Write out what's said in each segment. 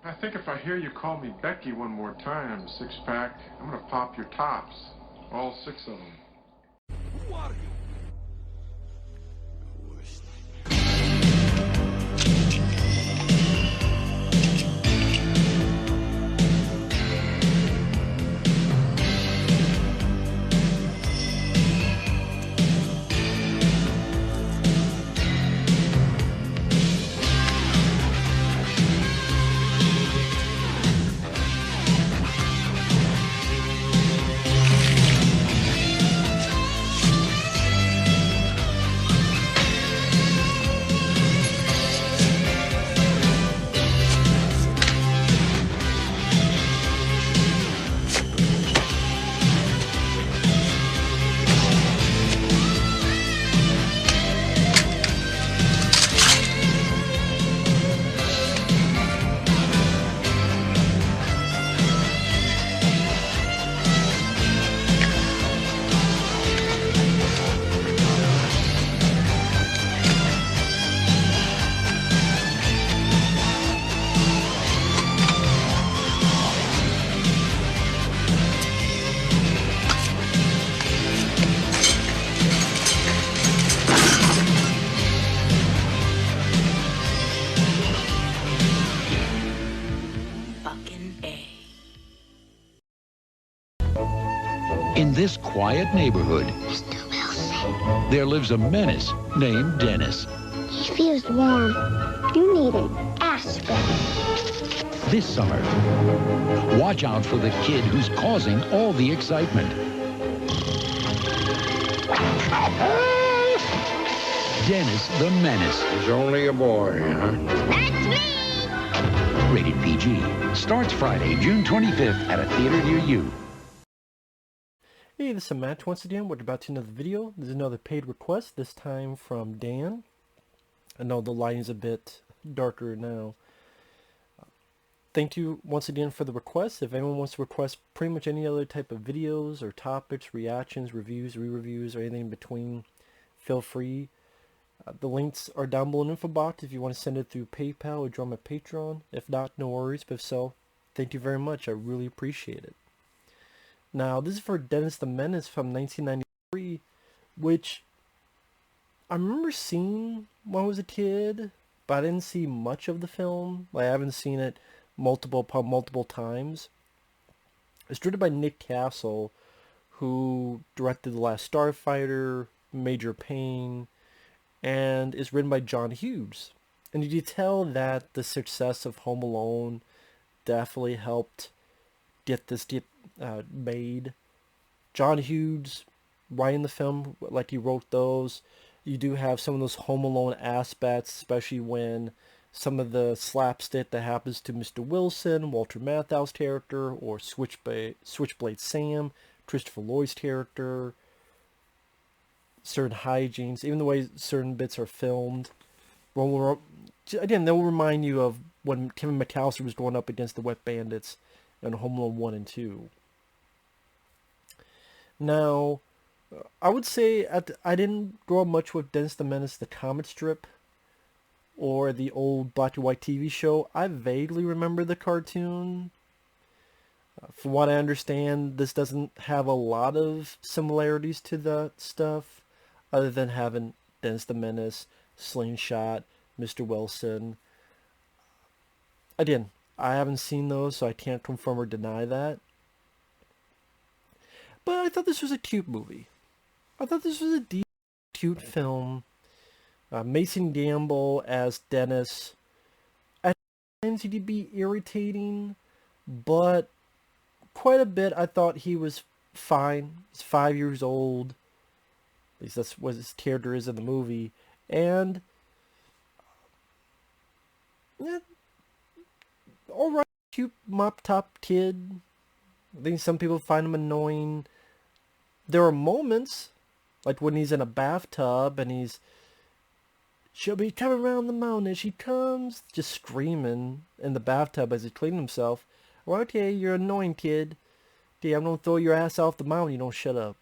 I think if I hear you call me Becky one more time, six-pack, I'm gonna pop your tops. All six of them. Who are you? In this quiet neighborhood, Mr. Wilson, there lives a menace named Dennis. he feels warm. You need an aspirin. This summer, watch out for the kid who's causing all the excitement. Dennis the Menace. He's only a boy, huh? That's me! Rated PG. Starts Friday, June 25th at a theater near you. Hey, this is Matt once again. We're about to another video. There's another paid request, this time from Dan. I know the lighting's a bit darker now. Thank you once again for the request. If anyone wants to request pretty much any other type of videos or topics, reactions, reviews, re-reviews, or anything in between, feel free. The links are down below in the info box if you want to send it through PayPal or join my Patreon. If not, no worries. But if so, thank you very much. I really appreciate it. Now, this is for Dennis the Menace from 1993, which I remember seeing when I was a kid, but I didn't see much of the film. Like, I haven't seen it multiple times. It's directed by Nick Castle, who directed The Last Starfighter, Major Payne, and is written by John Hughes. And you can tell that the success of Home Alone definitely helped get this made. John Hughes writing the film, like he wrote those. You do have some of those Home Alone aspects, especially when some of the slapstick that happens to Mr. Wilson, Walter Matthau's character, or Switchblade Sam, Christopher Lloyd's character, certain hijinks, even the way certain bits are filmed. Again, they'll remind you of when Kevin McAllister was going up against the Wet Bandits in Home Alone 1 and 2. Now, I would say I didn't grow up much with Dennis the Menace, the comic strip, or the old black and white TV show. I vaguely remember the cartoon. From what I understand, this doesn't have a lot of similarities to that stuff, other than having Dennis the Menace, Slingshot, Mr. Wilson. Again, I haven't seen those, so I can't confirm or deny that. But I thought this was a cute movie. I thought this was a deep, cute film. Mason Gamble as Dennis. At times he'd be irritating, but quite a bit I thought he was fine. He's 5 years old. At least that's what his character is in the movie. And yeah, alright, cute mop-top kid. I think some people find him annoying. There are moments, like when he's in a bathtub and she'll be coming around the mountain and she comes, just screaming in the bathtub as he's cleaning himself. Well, okay, you're an annoying kid. Okay, I'm gonna throw your ass off the mountain, you don't shut up.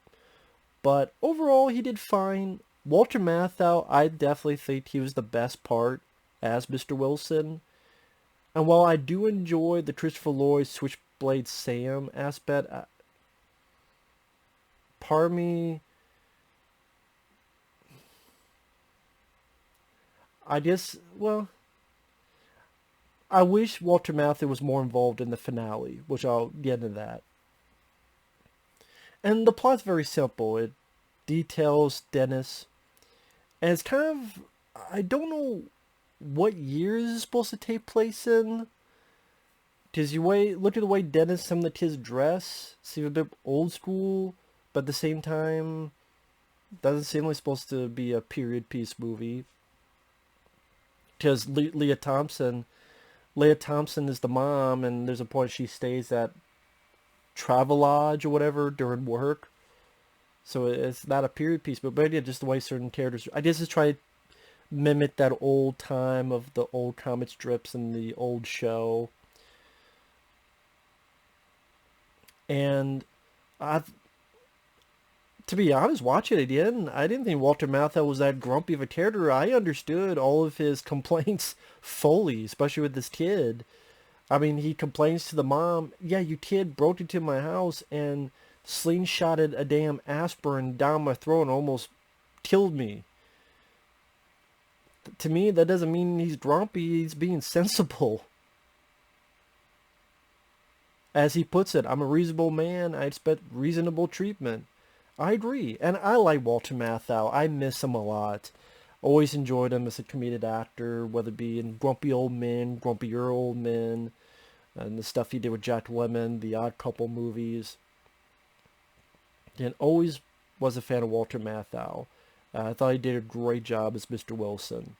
But overall, he did fine. Walter Matthau, I definitely think he was the best part as Mr. Wilson. And while I do enjoy the Christopher Lloyd Switchblade Sam aspect, part of me, I guess, well, I wish Walter Matthau was more involved in the finale, which I'll get into that. And the plot's very simple. It details Dennis, and it's kind of, I don't know what year is it supposed to take place in. Because look at the way Dennis, some of the kids dress, seem a bit old school, but at the same time, doesn't seem like it's supposed to be a period piece movie. Because Leah Thompson is the mom, and there's a point she stays at Travelodge or whatever during work. So it's not a period piece, but yeah, just the way certain characters, I guess it's trying to mimic that old time of the old comic strips and the old show. And to be honest, watching it again, I didn't think Walter Matthau was that grumpy of a character. I understood all of his complaints fully, especially with this kid. I mean, he complains to the mom, yeah, your kid broke into my house and slingshotted a damn aspirin down my throat and almost killed me. To me, that doesn't mean he's grumpy. He's being sensible. As he puts it, I'm a reasonable man. I expect reasonable treatment. I agree. And I like Walter Matthau. I miss him a lot. Always enjoyed him as a comedic actor, whether it be in Grumpy Old Men, Grumpier Old Men, and the stuff he did with Jack Lemmon, the Odd Couple movies. And always was a fan of Walter Matthau. I thought he did a great job as Mr. Wilson.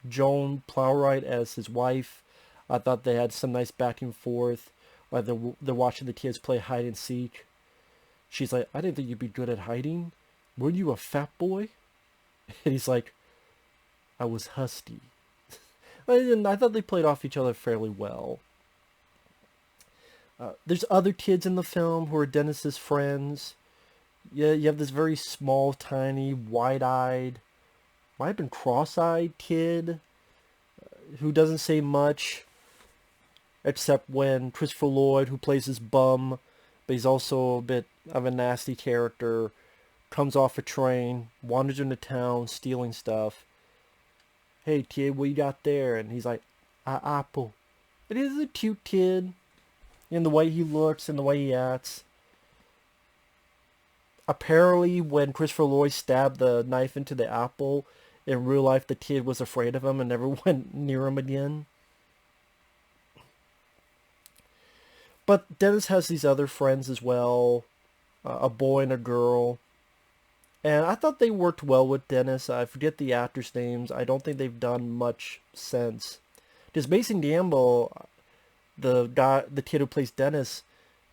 Joan Plowright as his wife. I thought they had some nice back and forth. Like they're watching the kids play hide and seek. She's like, I didn't think you'd be good at hiding. Were you a fat boy? And he's like, I was husky. And I thought they played off each other fairly well. There's other kids in the film who are Dennis's friends. Yeah, you have this very small, tiny, wide-eyed, might have been cross-eyed kid who doesn't say much, except when Christopher Lloyd, who plays his bum, but he's also a bit of a nasty character, comes off a train, wanders into town, stealing stuff. Hey, kid, what you got there? And he's like, apple. It is a cute kid, in the way he looks and the way he acts. Apparently, when Christopher Lloyd stabbed the knife into the apple, in real life the kid was afraid of him and never went near him again. But Dennis has these other friends as well, a boy and a girl. And I thought they worked well with Dennis. I forget the actors' names. I don't think they've done much since. Because Mason Gamble, the kid who plays Dennis,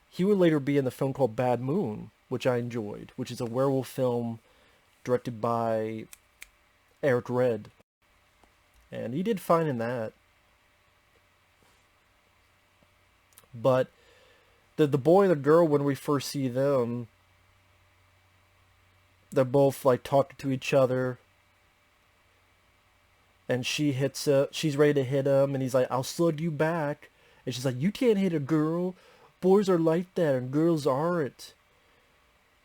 he would later be in the film called Bad Moon, which I enjoyed, which is a werewolf film directed by Eric Red. And he did fine in that. But the boy and the girl, when we first see them, they're both like talking to each other. And she's ready to hit him, and he's like, I'll slug you back. And she's like, you can't hit a girl. Boys are like that, and girls aren't.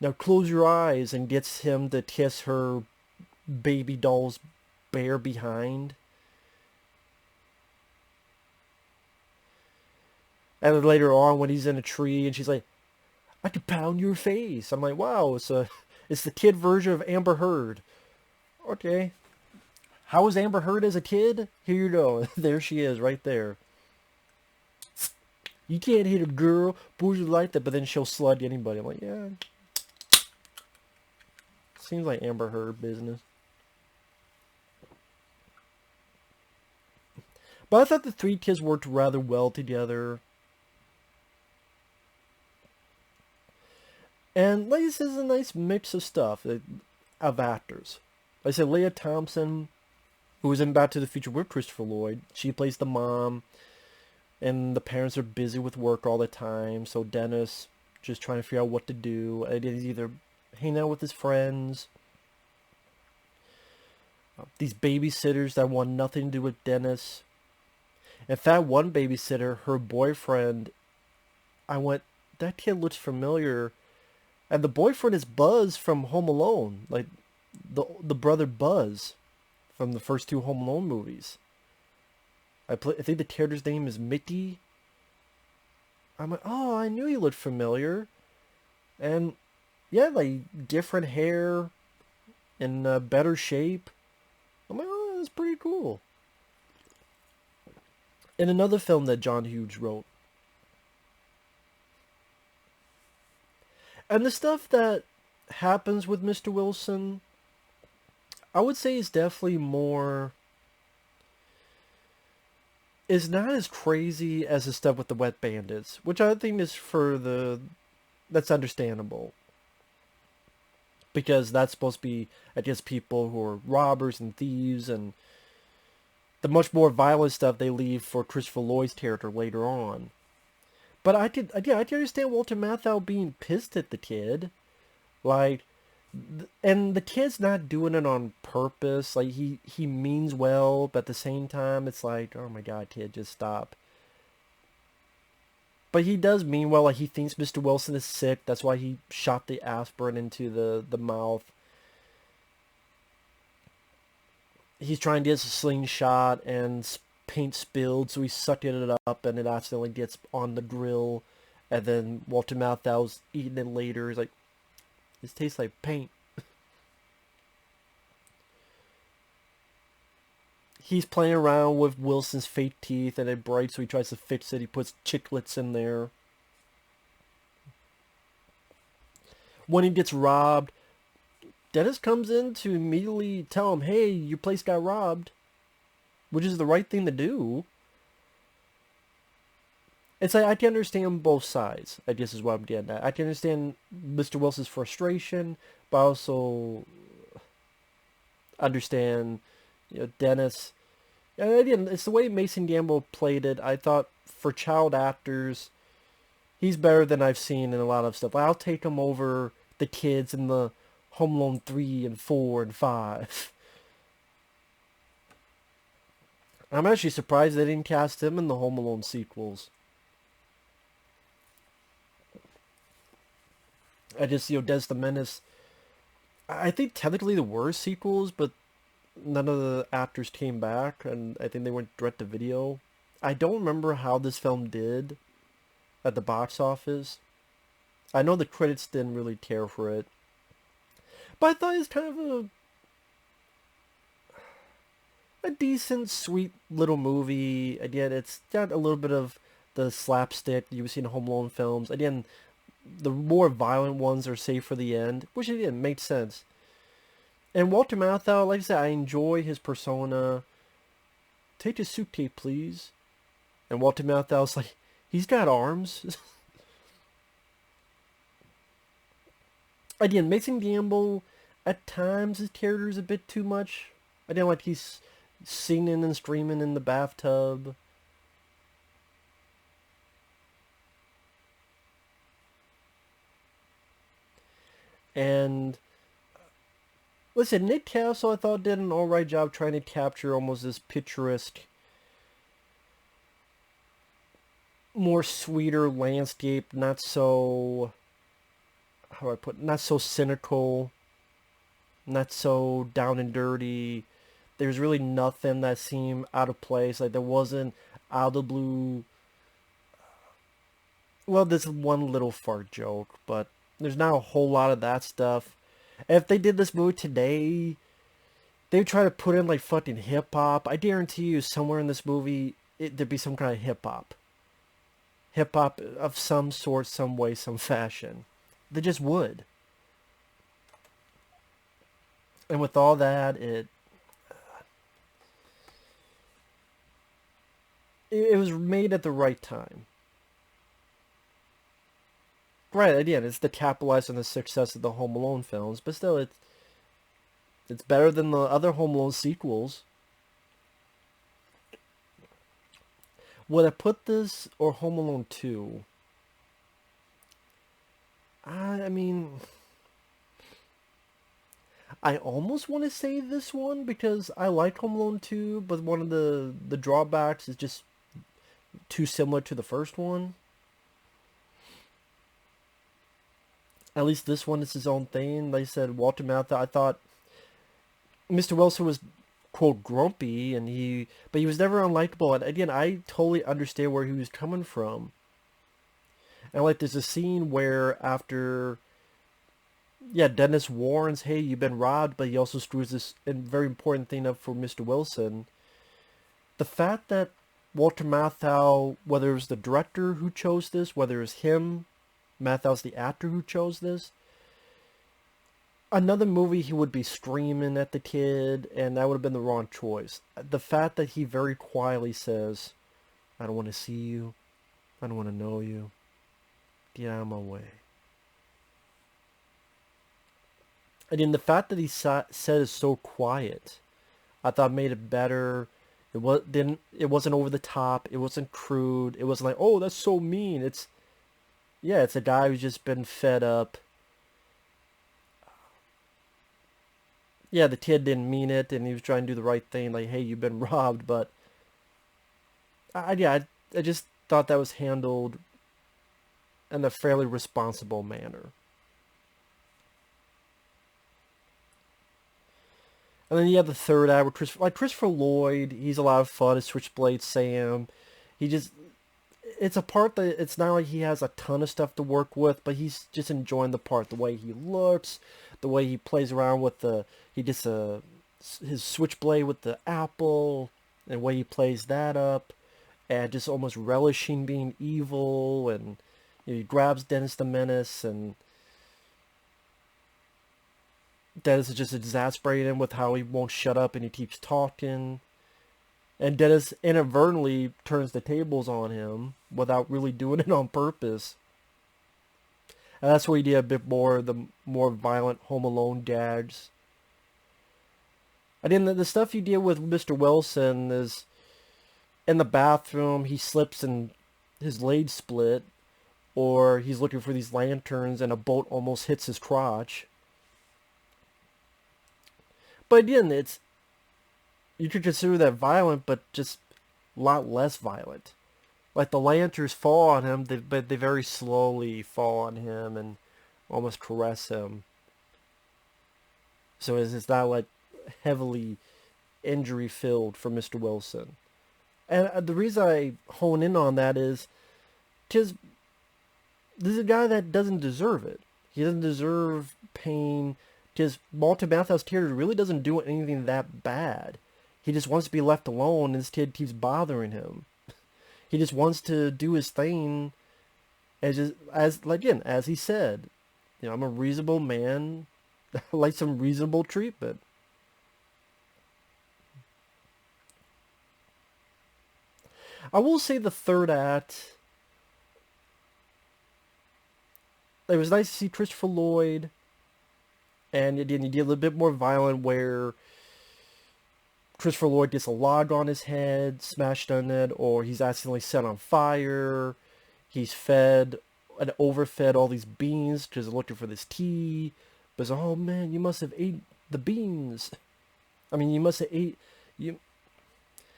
Now close your eyes, and gets him to kiss her baby doll's bare behind. And then later on, when he's in a tree, and she's like, I could pound your face. I'm like, wow, it's the kid version of Amber Heard. Okay. How was Amber Heard as a kid? Here you go. There she is, right there. You can't hit a girl. Boys are like that, but then she'll slug anybody. I'm like, yeah. Seems like Amber Heard business. But I thought the three kids worked rather well together. And like this is a nice mix of stuff, of actors. Like I said, Leah Thompson, who was in Back to the Future with Christopher Lloyd, she plays the mom. And the parents are busy with work all the time, so Dennis just trying to figure out what to do. And he's either hanging out with his friends, these babysitters that want nothing to do with Dennis. In fact, one babysitter, her boyfriend, I went, that kid looks familiar. And the boyfriend is Buzz from Home Alone, like the brother Buzz from the first two Home Alone movies. I think the character's name is Mickey. I'm like, oh, I knew he looked familiar. And yeah, like different hair in better shape. I'm like, oh, that's pretty cool. In another film that John Hughes wrote. And the stuff that happens with Mr. Wilson, I would say is definitely more... is not as crazy as the stuff with the Wet Bandits, which I think is that's understandable. Because that's supposed to be, I guess, people who are robbers and thieves, and the much more violent stuff they leave for Christopher Lloyd's character later on. But I could understand Walter Matthau being pissed at the kid. Like, and the kid's not doing it on purpose. Like, he means well, but at the same time, it's like, oh my god, kid, just stop. But he does mean well. Like, he thinks Mr. Wilson is sick. That's why he shot the aspirin into the mouth. He's trying to get a slingshot, and paint spilled, so he sucked it up, and it accidentally gets on the grill. And then Walter Matthau's eating it later. He's like, this tastes like paint. He's playing around with Wilson's fake teeth, and it breaks, so he tries to fix it. He puts chiclets in there. When he gets robbed, Dennis comes in to immediately tell him, hey, your place got robbed. Which is the right thing to do. It's like, I can understand both sides, I guess is what I'm getting at. I can understand Mr. Wilson's frustration, but I also understand, Dennis. And again, it's the way Mason Gamble played it. I thought for child actors, he's better than I've seen in a lot of stuff. I'll take him over the kids in the Home Alone 3 and 4 and 5. I'm actually surprised they didn't cast him in the Home Alone sequels. I just, Des the Menace. I think technically there were sequels, but none of the actors came back, and I think they went direct to video. I don't remember how this film did at the box office. I know the critics didn't really care for it. But I thought it was kind of a decent, sweet little movie. Again, it's got a little bit of the slapstick you've seen in Home Alone films. Again, the more violent ones are saved for the end, which again makes sense. And Walter Matthau, like I said, I enjoy his persona. Take his suitcase, please. And Walter Matthau's like, he's got arms. Again, Mason Gamble, at times his character's a bit too much. Again, like he's singing and screaming in the bathtub. And listen, Nick Castle I thought did an alright job trying to capture almost this picturesque, more sweeter landscape, not so, how do I put it, not so cynical, not so down and dirty. There's really nothing that seemed out of place. Like, there wasn't out of the blue, well, there's one little fart joke, but there's not a whole lot of that stuff. And if they did this movie today, they would try to put in like fucking hip-hop. I guarantee you somewhere in this movie, there'd be some kind of hip-hop. Hip-hop of some sort, some way, some fashion. They just would. And with all that, it was made at the right time. Right, again, it's to capitalize on the success of the Home Alone films, but still, it's better than the other Home Alone sequels. Would I put this or Home Alone 2? I mean, I almost want to say this one because I like Home Alone 2, but one of the drawbacks is just too similar to the first one. At least this one is his own thing. Like I said, Walter Matthau, I thought Mr. Wilson was, quote, grumpy, but he was never unlikable. And again, I totally understand where he was coming from. And like, there's a scene where after, Dennis warns, hey, you've been robbed, but he also screws this very important thing up for Mr. Wilson. The fact that Walter Matthau, whether it was the director who chose this, whether it was him, Mathau's the actor who chose this, another movie he would be screaming at the kid, and that would have been the wrong choice. The fact that he very quietly says, I don't want to see you, I don't want to know you, get out of my way. Again, the fact that he said is so quiet, I thought made it better. It wasn't over the top, it wasn't crude, it wasn't like, oh, that's so mean. It's a guy who's just been fed up. Yeah, the kid didn't mean it, and he was trying to do the right thing, like, hey, you've been robbed, but I just thought that was handled in a fairly responsible manner. And then you have the third act with Christopher Lloyd. He's a lot of fun as Switchblade Sam. It's a part that it's not like he has a ton of stuff to work with, but he's just enjoying the part. The way he looks, the way he plays around with his Switchblade with the apple, and the way he plays that up, and just almost relishing being evil, and he grabs Dennis the Menace, and Dennis is just exasperating him with how he won't shut up and he keeps talking. And Dennis inadvertently turns the tables on him without really doing it on purpose. And that's where he did a bit more the more violent Home Alone gags. And then the stuff he did with Mr. Wilson is in the bathroom, he slips and his leg split, or he's looking for these lanterns and a bolt almost hits his crotch. But again, you could consider that violent, but just a lot less violent. Like, the lanterns fall on him, but they very slowly fall on him and almost caress him. So it's not, like, heavily injury-filled for Mr. Wilson. And the reason I hone in on that is, because this is a guy that doesn't deserve it. He doesn't deserve pain. Because Walter Matthau's character really doesn't do anything that bad. He just wants to be left alone, and this kid keeps bothering him. He just wants to do his thing, as he said, I'm a reasonable man. I like some reasonable treatment. I will say the third act, it was nice to see Christopher Lloyd. And again, you get a little bit more violent where Christopher Lloyd gets a log on his head, smashed on it, or he's accidentally set on fire. He's fed and overfed all these beans because they're looking for this tea. But it's, oh man, you must have ate the beans. I mean, you must have ate...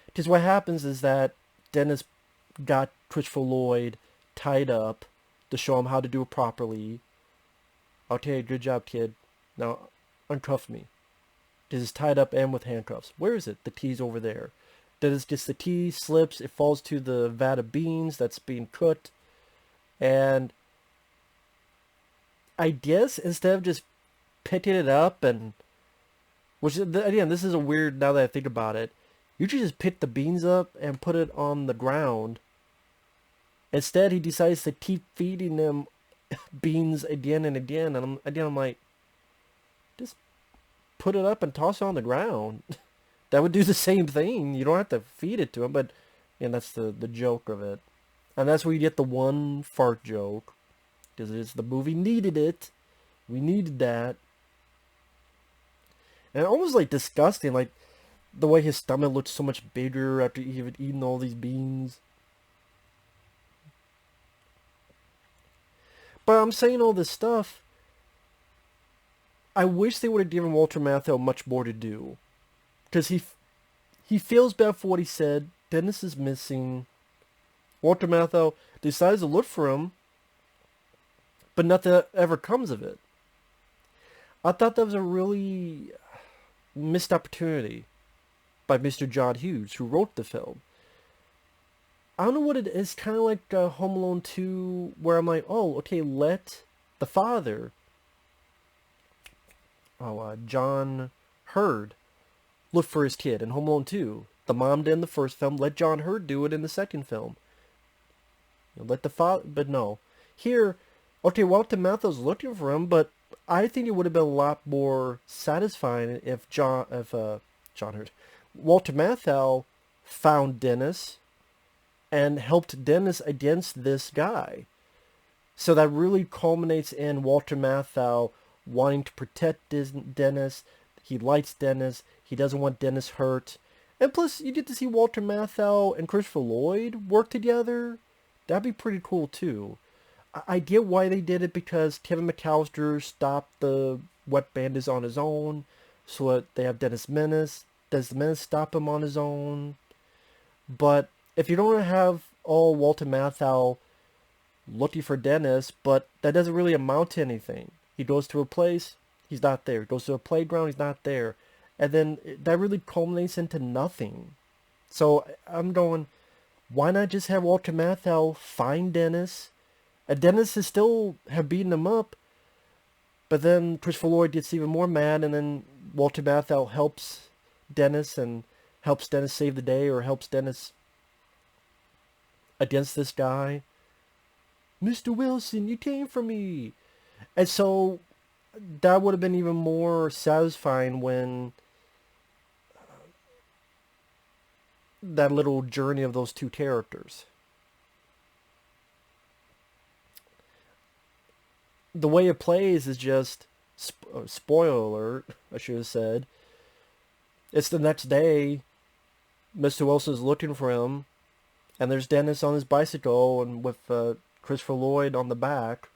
Because what happens is that Dennis got Christopher Lloyd tied up to show him how to do it properly. Okay, good job, kid. Now, uncuff me. This is tied up and with handcuffs. Where is it? The tea's over there. Then it's just the tea slips. It falls to the vat of beans that's being cooked. And I guess instead of just picking it up and... Which, again, this is a weird, now that I think about it. You should just pick the beans up and put it on the ground. Instead, he decides to keep feeding them beans again and again. And I'm like... Just put it up and toss it on the ground. That would do the same thing. You don't have to feed it to him, but that's the joke of it. And that's where you get the one fart joke. Because the movie needed it. We needed that. And almost like disgusting, like the way his stomach looked so much bigger after he had eaten all these beans. But I'm saying all this stuff. I wish they would have given Walter Matthau much more to do. Because he feels bad for what he said. Dennis is missing. Walter Matthau decides to look for him, but nothing ever comes of it. I thought that was a really missed opportunity by Mr. John Hughes, who wrote the film. I don't know what it is, kind of like Home Alone 2, where I'm like, oh, okay, let the father, John Hurd, look for his kid in Home Alone 2. The mom did in the first film, let John Hurd do it in the second film. Let the father, but no. Here, okay, Walter Matthau's looking for him, but I think it would have been a lot more satisfying if Walter Matthau found Dennis and helped Dennis against this guy. So that really culminates in Walter Matthau wanting to protect Dennis. He likes Dennis. He doesn't want Dennis hurt. And plus, you get to see Walter Matthau and Christopher Lloyd work together. That'd be pretty cool, too. I get why they did it, because Kevin McAllister stopped the wet bandits on his own. So that they have Dennis Menace. Does the Menace stop him on his own? But if you don't have all Walter Matthau looking for Dennis, but that doesn't really amount to anything. He goes to a place, he's not there. He goes to a playground, he's not there. And then that really culminates into nothing. So I'm going, why not just have Walter Matthau find Dennis? And Dennis is still have beaten him up. But then Christopher Lloyd gets even more mad, and then Walter Matthau helps Dennis and helps Dennis save the day, or helps Dennis against this guy. Mr. Wilson, you came for me. And so that would have been even more satisfying when that little journey of those two characters. The way it plays is just, spoiler alert, I should have said. It's the next day, Mr. Wilson's looking for him, and there's Dennis on his bicycle, and with Christopher Lloyd on the back.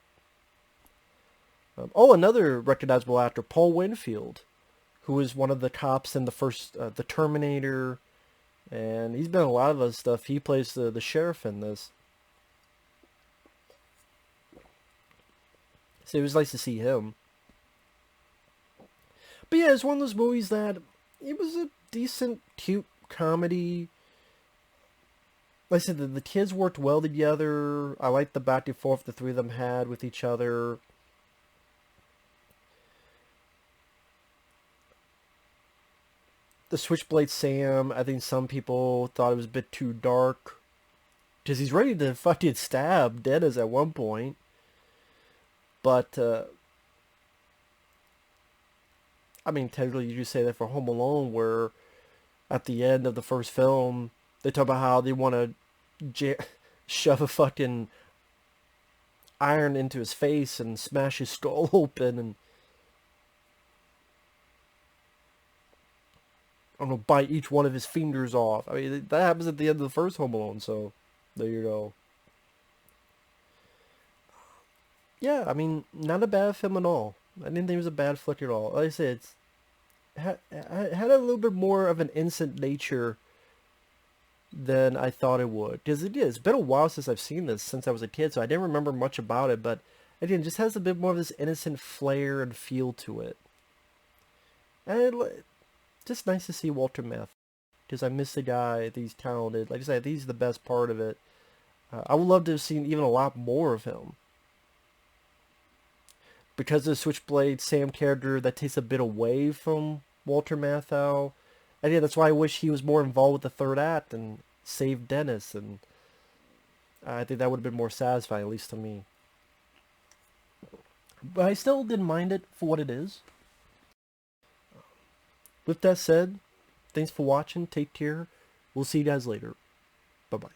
Another recognizable actor, Paul Winfield, who is one of the cops in the first, The Terminator, and he's been in a lot of other stuff. He plays the sheriff in this. So it was nice to see him. But yeah, it's one of those movies that, it was a decent, cute comedy. Like I said, the kids worked well together. I liked the back and forth the three of them had with each other. The Switchblade Sam, I think some people thought it was a bit too dark. Because he's ready to fucking stab Dennis at one point. But, I mean, technically you could say that for Home Alone, where at the end of the first film, they talk about how they want to shove a fucking iron into his face and smash his skull open and, I don't know, bite each one of his fingers off. I mean, that happens at the end of the first Home Alone, so there you go. Yeah, I mean, not a bad film at all. I didn't think it was a bad flick at all. Like I said, it had a little bit more of an innocent nature than I thought it would. Because it's been a while since I've seen this, since I was a kid, so I didn't remember much about it. But again, it just has a bit more of this innocent flair and feel to it. And just nice to see Walter Matthau, because I miss the guy. I think he's talented. Like I said, I think he's the best part of it. I would love to have seen even a lot more of him. Because of the Switchblade Sam character, that takes a bit away from Walter Matthau. And yeah, that's why I wish he was more involved with the third act and saved Dennis. And I think that would have been more satisfying, at least to me. But I still didn't mind it for what it is. With that said, thanks for watching. Take care. We'll see you guys later. Bye-bye.